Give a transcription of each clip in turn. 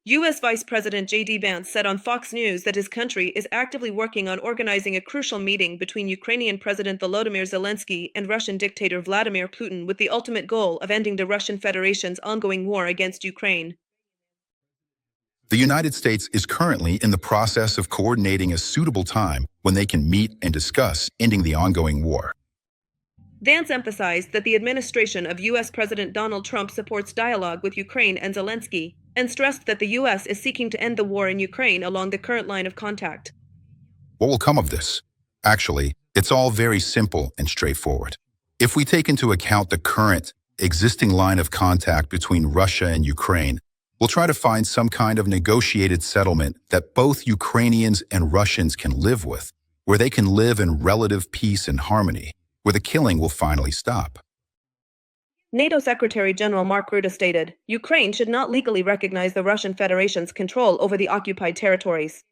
U.S. Vice President Vance said on Fox News that his country is actively working on organizing a crucial meeting between Ukrainian President Volodymyr Zelenskyy and Russian dictator Vladimir Putin with the ultimate goal of ending the Russian Federation's ongoing war against Ukraine. The United States is currently in the process of coordinating a suitable time when they can meet and discuss ending the ongoing war. Vance emphasized that the administration of U.S. President Donald Trump supports dialogue with Ukraine and Zelenskyy, and stressed that the U.S. is seeking to end the war in Ukraine along the current line of contact. What will come of this? Actually, it's all very simple and straightforward. If we take into account the current, existing line of contact between Russia and Ukraine, we'll try to find some kind of negotiated settlement that both Ukrainians and Russians can live with, where they can live in relative peace and harmony, where the killing will finally stop. NATO Secretary General Mark Rutte stated, Ukraine should not legally recognize the Russian Federation's control over the occupied territories.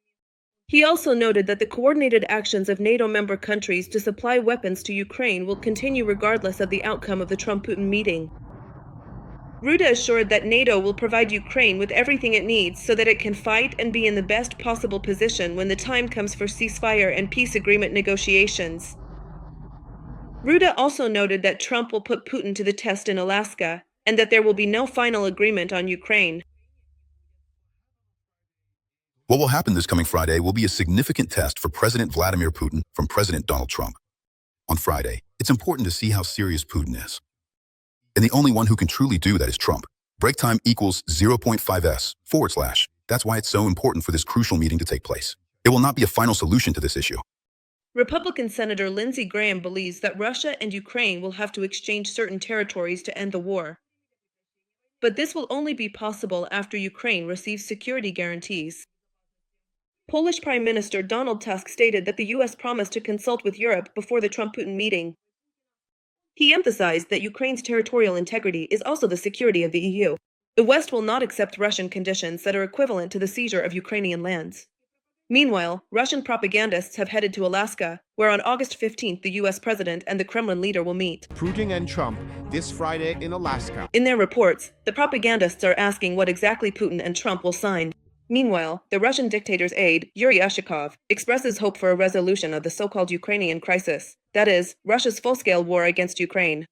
He also noted that the coordinated actions of NATO member countries to supply weapons to Ukraine will continue regardless of the outcome of the Trump-Putin meeting. Rutte assured that NATO will provide Ukraine with everything it needs so that it can fight and be in the best possible position when the time comes for ceasefire and peace agreement negotiations. Rutte also noted that Trump will put Putin to the test in Alaska, and that there will be no final agreement on Ukraine. What will happen this coming Friday will be a significant test for President Vladimir Putin from President Donald Trump. On Friday, it's important to see how serious Putin is. And the only one who can truly do that is Trump. Break time equals 0.5s/. That's why it's so important for this crucial meeting to take place. It will not be a final solution to this issue. Republican Senator Lindsey Graham believes that Russia and Ukraine will have to exchange certain territories to end the war. But this will only be possible after Ukraine receives security guarantees. Polish Prime Minister Donald Tusk stated that the U.S. promised to consult with Europe before the Trump-Putin meeting. He emphasized that Ukraine's territorial integrity is also the security of the EU. The West will not accept Russian conditions that are equivalent to the seizure of Ukrainian lands. Meanwhile, Russian propagandists have headed to Alaska, where on August 15th the U.S. president and the Kremlin leader will meet. Putin and Trump this Friday in Alaska. In their reports, the propagandists are asking what exactly Putin and Trump will sign. Meanwhile, the Russian dictator's aide, Yuri Ushakov, expresses hope for a resolution of the so-called Ukrainian crisis, that is, Russia's full-scale war against Ukraine.